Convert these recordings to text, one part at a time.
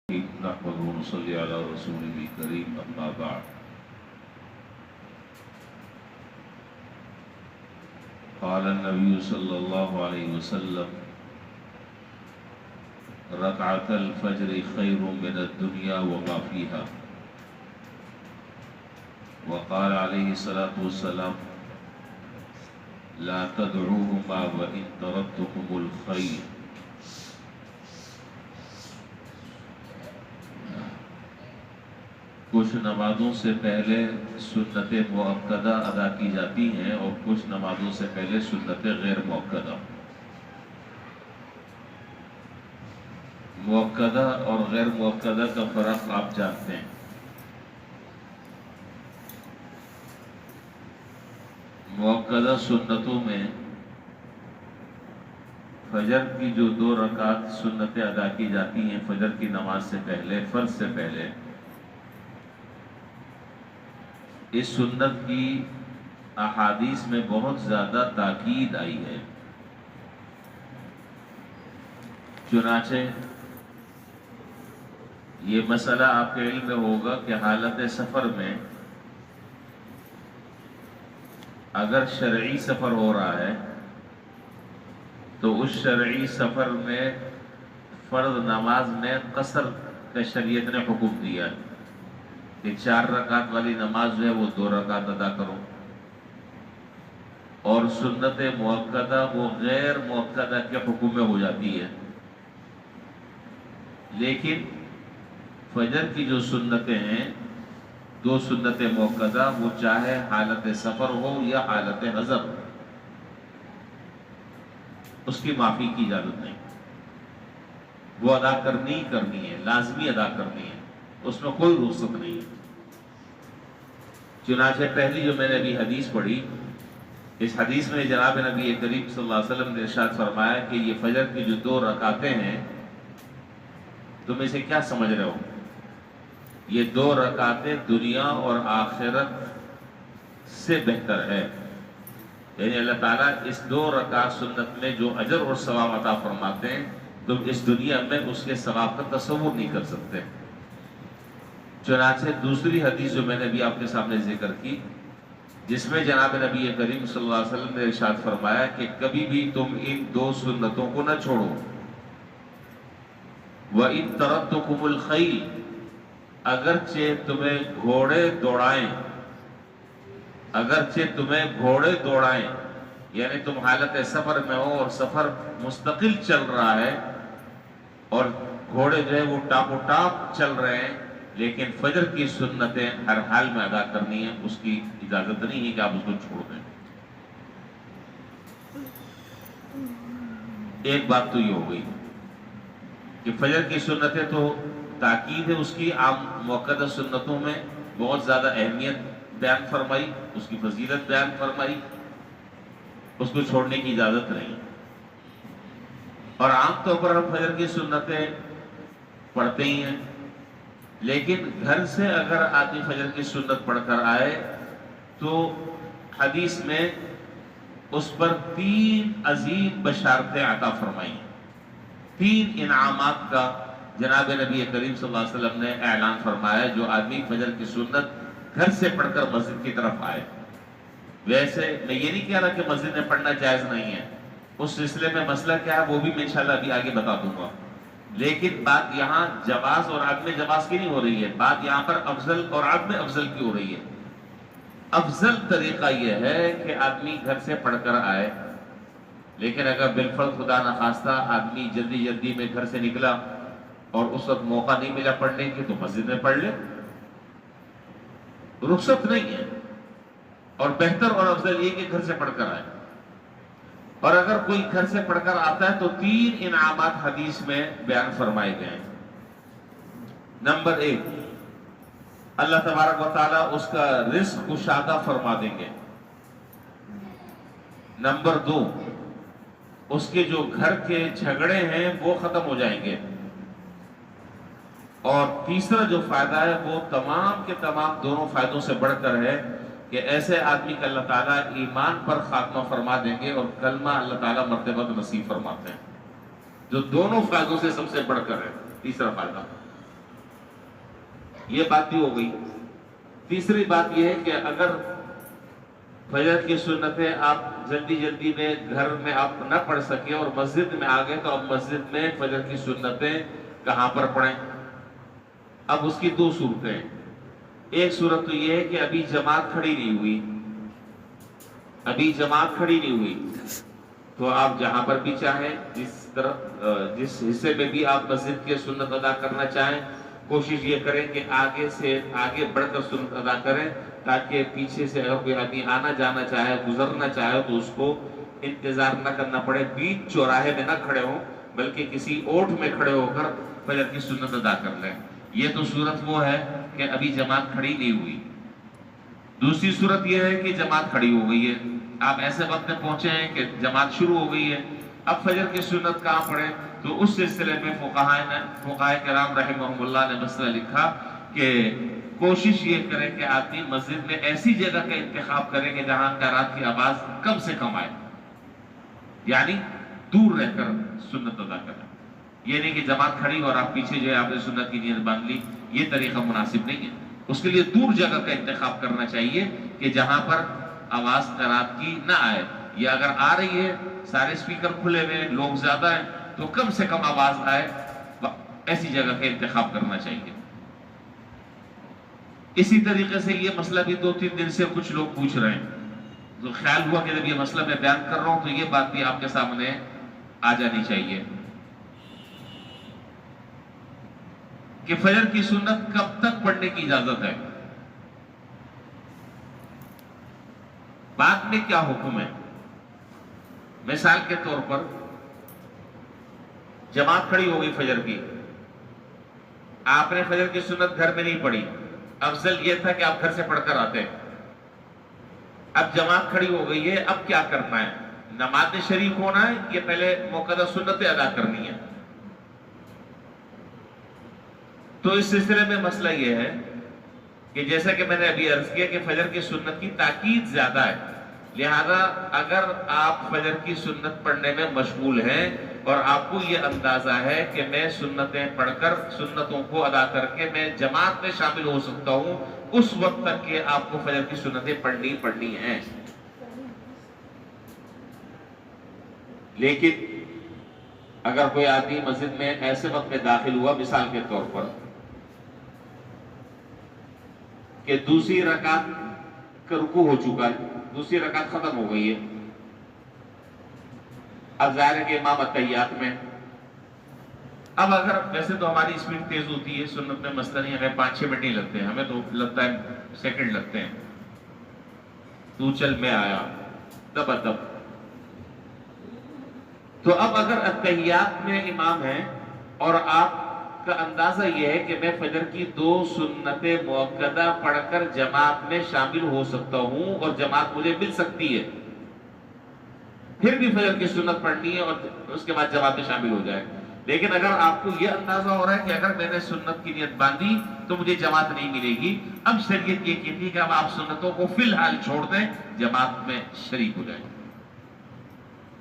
نحمده ونصلي على رسوله الكريم أما بعد. قال النبي صلى الله عليه وسلم: ركعة الفجر خير من الدنيا وما فيها. وقال عليه الصلاة والسلام: لا تدعوهما وإن تركتكم الخير. کچھ نمازوں سے پہلے سنت مؤکدہ ادا کی جاتی ہیں اور کچھ نمازوں سے پہلے سنت غیر مؤکدہ. مؤکدہ اور غیر مؤکدہ کا فرق آپ جانتے ہیں. مؤکدہ سنتوں میں فجر کی جو 2 رکعت سنتیں ادا کی جاتی ہیں فجر کی نماز سے پہلے، فرض سے پہلے، اس سنت کی احادیث میں بہت زیادہ تاکید آئی ہے. چنانچہ یہ مسئلہ آپ کے علم میں ہوگا کہ حالت سفر میں اگر شرعی سفر ہو رہا ہے تو اس شرعی سفر میں فرض نماز میں قصر کا شریعت نے حکم دیا ہے کہ 4 رکعت والی نماز جو ہے وہ 2 رکعت ادا کرو، اور سنت مؤکدہ وہ غیر مؤکدہ کے حکم میں ہو جاتی ہے. لیکن فجر کی جو سنتیں ہیں 2 سنتیں مؤکدہ، وہ چاہے حالت سفر ہو یا حالت حضر ہو، اس کی معافی کی اجازت نہیں. وہ ادا کرنی ہے، لازمی ادا کرنی ہے، اس میں کوئی رخصت نہیں ہے. چنانچہ پہلی جو میں نے ابھی حدیث پڑھی، اس حدیث میں جناب نبی کریم صلی اللہ علیہ وسلم نے ارشاد فرمایا کہ یہ فجر کی جو 2 رکعتیں ہیں تم اسے کیا سمجھ رہے ہو؟ یہ 2 رکعتیں دنیا اور آخرت سے بہتر ہے. یعنی اللہ تعالیٰ اس 2 رکعت سنت میں جو اجر اور ثواب عطا فرماتے ہیں تم اس دنیا میں اس کے ثواب کا تصور نہیں کر سکتے. چنانچہ دوسری حدیث جو میں نے ابھی آپ کے سامنے ذکر کی، جس میں جناب نبی کریم صلی اللہ علیہ وسلم نے ارشاد فرمایا کہ کبھی بھی تم ان 2 سنتوں کو نہ چھوڑو. وَإِن تَرَكْتُكُمُ الْخَيْلَ، اگرچہ تمہیں گھوڑے دوڑائیں، یعنی تم حالت سفر میں ہو اور سفر مستقل چل رہا ہے اور گھوڑے جو ہے وہ ٹاپو ٹاپ چل رہے ہیں، لیکن فجر کی سنتیں ہر حال میں ادا کرنی ہے، اس کی اجازت نہیں ہے کہ آپ اس کو چھوڑ دیں. ایک بات تو یہ ہو گئی کہ فجر کی سنتیں تو تاکید ہے اس کی، عام مؤکدہ سنتوں میں بہت زیادہ اہمیت بیان فرمائی، اس کی فضیلت بیان فرمائی، اس کو چھوڑنے کی اجازت نہیں. اور عام طور پر ہم فجر کی سنتیں پڑھتے ہی ہیں، لیکن گھر سے اگر آدمی فجر کی سنت پڑھ کر آئے تو حدیث میں اس پر 3 عظیم بشارتیں عطا فرمائی ہیں. 3 انعامات کا جناب نبی کریم صلی اللہ علیہ وسلم نے اعلان فرمایا جو آدمی فجر کی سنت گھر سے پڑھ کر مسجد کی طرف آئے. ویسے میں یہ نہیں کہہ رہا کہ مسجد میں پڑھنا جائز نہیں ہے، اس سلسلے میں مسئلہ کیا ہے وہ بھی میں انشاءاللہ ابھی آگے بتا دوں گا. لیکن بات یہاں جواز اور عدم جواز کی نہیں ہو رہی ہے، بات یہاں پر افضل اور عدم افضل کی ہو رہی ہے. افضل طریقہ یہ ہے کہ آدمی گھر سے پڑھ کر آئے، لیکن اگر بالفرض خدا نخواستہ آدمی جلدی میں گھر سے نکلا اور اس وقت موقع نہیں ملا پڑھنے کی تو مسجد میں پڑھ لے، رخصت نہیں ہے. اور بہتر اور افضل یہ کہ گھر سے پڑھ کر آئے. اور اگر کوئی گھر سے پڑھ کر آتا ہے تو 3 انعامات حدیث میں بیان فرمائے گئے ہیں. نمبر 1، اللہ تبارک و تعالیٰ اس کا رزق کشادہ فرما دیں گے. نمبر 2، اس کے جو گھر کے جھگڑے ہیں وہ ختم ہو جائیں گے. اور تیسرا جو فائدہ ہے وہ تمام کے تمام دونوں فائدوں سے بڑھ کر ہے کہ ایسے آدمی کا اللہ تعالیٰ ایمان پر خاتمہ فرما دیں گے اور کلمہ اللہ تعالیٰ مرتبہ نصیب فرماتے ہیں، جو دونوں فائدوں سے سب سے بڑھ کر ہے. تیسرا فائدہ یہ بات بھی ہو گئی۔ تیسری بات یہ ہے کہ اگر فجر کی سنتیں آپ جلدی جلدی میں گھر میں آپ نہ پڑھ سکیں اور مسجد میں آ گئے، تو اب مسجد میں فجر کی سنتیں کہاں پر پڑھیں؟ اب اس کی دو صورتیں ہیں۔ ایک صورت تو یہ ہے کہ ابھی جماعت کھڑی نہیں ہوئی، ابھی جماعت کھڑی نہیں ہوئی، تو آپ جہاں پر بھی چاہیں، جس حصے میں بھی آپ مسجد کی سنت ادا کرنا چاہیں، کوشش یہ کریں کہ آگے سے آگے بڑھ کر سنت ادا کریں، تاکہ پیچھے سے اگر کوئی آدمی آنا جانا چاہے، گزرنا چاہے، تو اس کو انتظار نہ کرنا پڑے، بیچ چوراہے میں نہ کھڑے ہوں، بلکہ کسی اوٹ میں کھڑے ہو کر فجر کی سنت ادا کر لیں۔ یہ تو صورت وہ ہے کہ ابھی جماعت کھڑی نہیں ہوئی۔ دوسری صورت یہ ہے کہ جماعت کھڑی ہو گئی ہے، آپ ایسے وقت میں پہنچے ہیں کہ جماعت شروع ہو گئی ہے، اب فجر کی سنت کہاں پڑھیں؟ تو اس سلسلے میں فقہاء کرام رحمہم اللہ نے مسئلہ لکھا کہ کوشش یہ کریں کہ آدمی مسجد میں ایسی جگہ کا انتخاب کرے کہ جہاں قرات کی آواز کم سے کم آئے، یعنی دور رہ کر سنت ادا کریں۔ یہ نہیں کہ جماعت کھڑی اور آپ پیچھے جو ہے آپ نے سنت کی نیت باندھ لی، یہ طریقہ مناسب نہیں ہے۔ اس کے لیے دور جگہ کا انتخاب کرنا چاہیے کہ جہاں پر آواز قرات کی نہ آئے، یا اگر آ رہی ہے، سارے اسپیکر کھلے ہوئے، لوگ زیادہ ہیں، تو کم سے کم آواز آئے، ایسی جگہ کا انتخاب کرنا چاہیے۔ اسی طریقے سے یہ مسئلہ بھی 2-3 دن سے کچھ لوگ پوچھ رہے ہیں، تو خیال ہوا کہ جب یہ مسئلہ میں بیان کر رہا ہوں تو یہ بات بھی آپ کے سامنے آ جانی چاہیے کہ فجر کی سنت کب تک پڑھنے کی اجازت ہے، بعد میں کیا حکم ہے۔ مثال کے طور پر جماعت کھڑی ہو گئی فجر کی، آپ نے فجر کی سنت گھر میں نہیں پڑھی، افضل یہ تھا کہ آپ گھر سے پڑھ کر آتے، اب جماعت کھڑی ہو گئی ہے، اب کیا کرنا ہے؟ نماز میں شریک ہونا ہے، یہ پہلے موقع سنتیں ادا کرنی ہے۔ تو اس سلسلے میں مسئلہ یہ ہے کہ جیسا کہ میں نے ابھی عرض کیا کہ فجر کی سنت کی تاکید زیادہ ہے، لہذا اگر آپ فجر کی سنت پڑھنے میں مشغول ہیں اور آپ کو یہ اندازہ ہے کہ میں سنتیں پڑھ کر، سنتوں کو ادا کر کے میں جماعت میں شامل ہو سکتا ہوں، اس وقت تک کہ آپ کو فجر کی سنتیں پڑھنی ہیں۔ لیکن اگر کوئی آدمی مسجد میں ایسے وقت میں داخل ہوا، مثال کے طور پر کہ دوسری رکعت کا رکوع ہو چکا ہے، دوسری رکعت ختم ہو گئی ہے، اب ظاہر ہے کہ امام التحیات میں، اب اگر ویسے تو ہماری اسپیڈ تیز ہوتی ہے سنت میں، مسئلہ نہیں، ہمیں 5-6 منٹ نہیں لگتے ہیں، ہمیں تو لگتا ہے سیکنڈ لگتے ہیں، تو چل میں آیا تب ادب۔ تو اب اگر التحیات میں امام ہے اور آپ کا اندازہ یہ ہے کہ میں فجر کی 2 سنتیں مؤکدہ پڑھ کر جماعت میں شامل ہو سکتا ہوں اور جماعت مجھے مل سکتی ہے، پھر بھی فجر کی سنت پڑھنی ہے اور اس کے بعد جماعت میں شامل ہو جائے، لیکن اگر آپ کو یہ اندازہ ہو رہا ہے کہ اگر میں نے سنت کی نیت باندھی تو مجھے جماعت نہیں ملے گی، اب شریعت یہ کہتی ہے کہ اب آپ سنتوں کو فی الحال چھوڑ دیں، جماعت میں شریک ہو جائیں،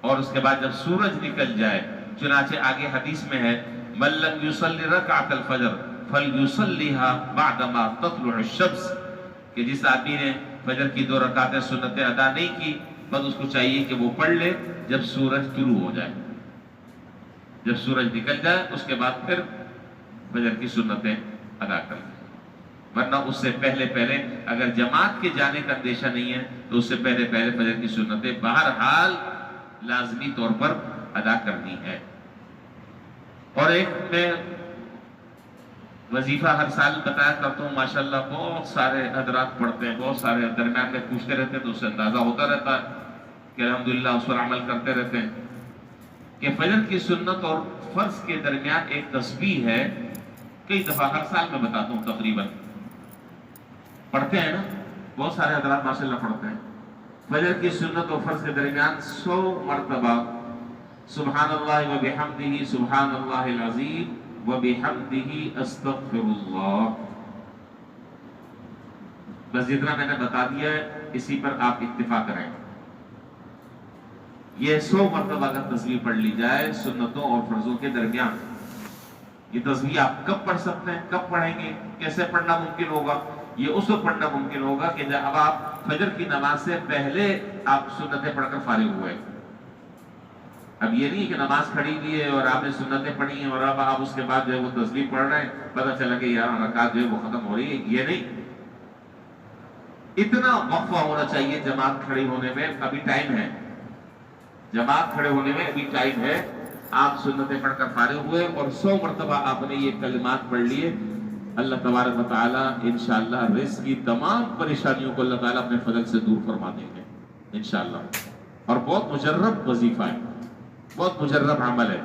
اور اس کے بعد جب سورج نکل جائے، چنانچہ آگے حدیث میں ہے من لم يصلي ركعة الفجر فليصليها بعدما تطلع الشمس، کہ جس آدمی نے فجر کی 2 رکعتیں سنتیں ادا نہیں کی، بس اس کو چاہیے کہ وہ پڑھ لے جب سورج طلوع ہو جائے، جب سورج نکل جائے اس کے بعد پھر فجر کی سنتیں ادا کر لیں، ورنہ اس سے پہلے اگر جماعت کے جانے کا اندیشہ نہیں ہے تو اس سے پہلے فجر کی سنتیں بہرحال لازمی طور پر ادا کرنی ہے۔ اور ایک میں وظیفہ ہر سال بتایا کرتا ہوں، ماشاءاللہ بہت سارے حضرات پڑھتے ہیں، بہت سارے درمیان میں پوچھتے رہتے ہیں، تو اس سے اندازہ ہوتا رہتا ہے کہ الحمدللہ اس پر عمل کرتے رہتے ہیں، کہ فجر کی سنت اور فرض کے درمیان ایک تسبیح ہے، کئی دفعہ ہر سال میں بتاتا ہوں، تقریباً پڑھتے ہیں نا، بہت سارے حضرات ماشاءاللہ پڑھتے ہیں، فجر کی سنت اور فرض کے درمیان 100 مرتبہ سبحان اللہ و بحمدہ سبحان اللہ العظیم و بحمدہ استغفر اللہ۔ بس جتنا میں نے بتا دیا ہے اسی پر آپ اکتفا کریں، یہ 100 مرتبہ اگر تسبیح پڑھ لی جائے سنتوں اور فرضوں کے درمیان، یہ تسبیح آپ کب پڑھ سکتے ہیں، کب پڑھیں گے، کیسے پڑھنا ممکن ہوگا؟ یہ اس وقت پڑھنا ممکن ہوگا کہ جب آپ فجر کی نماز سے پہلے آپ سنتیں پڑھ کر فارغ ہوئے۔ اب یہ نہیں کہ نماز کھڑی ہوئی ہے اور آپ نے سنتیں پڑھی ہیں اور اب آپ اس کے بعد جو ہے وہ تسبیح پڑھ رہے ہیں، پتہ چلا کہ یار رکعت جو ہے وہ ختم ہو رہی ہے، یہ نہیں۔ اتنا وقفہ ہونا چاہیے جماعت کھڑی ہونے میں، ابھی ٹائم ہے، جماعت کھڑے ہونے میں ابھی ٹائم ہے۔ آپ سنتیں پڑھ کر فارغ ہوئے اور 100 مرتبہ آپ نے یہ کلمات پڑھ لیے، اللہ تبارک و تعالیٰ انشاءاللہ رزق کی تمام پریشانیوں کو اللہ تعالیٰ اپنے فضل سے دور فرما دیں گے انشاءاللہ۔ اور بہت مجرب وظیفہ ہے، بہت مجرب عمل ہے۔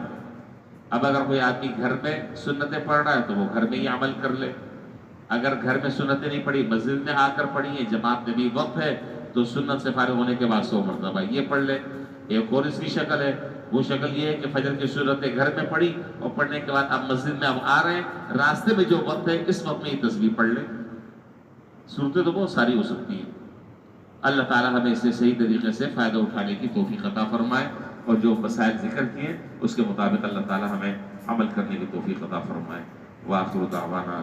اب اگر کوئی آدمی گھر میں سنتیں پڑھ رہا ہے تو وہ گھر میں ہی عمل کر لے، اگر گھر میں سنتیں نہیں پڑھی، مسجد میں آ کر پڑھی ہیں، جماعت میں بھی وقت ہے، تو سنت سے فارغ ہونے کے بعد 100 مرتبہ یہ پڑھ لے۔ ایک اور اس کی شکل ہے، وہ شکل یہ ہے کہ فجر کی سنتیں گھر میں پڑھی اور پڑھنے کے بعد اب مسجد میں اب آ رہے ہیں، راستے میں جو وقت ہے اس وقت میں یہ تسبیح پڑھ لیں۔ صورتیں تو بہت ساری ہو سکتی ہیں۔ اللہ تعالیٰ ہمیں اس سے صحیح طریقے سے فائدہ اٹھانے کی توفیق عطا فرمائے، اور جو مسائل ذکر کیے اس کے مطابق اللہ تعالیٰ ہمیں عمل کرنے کی توفیق عطا فرمائے۔ وآخر دعوانا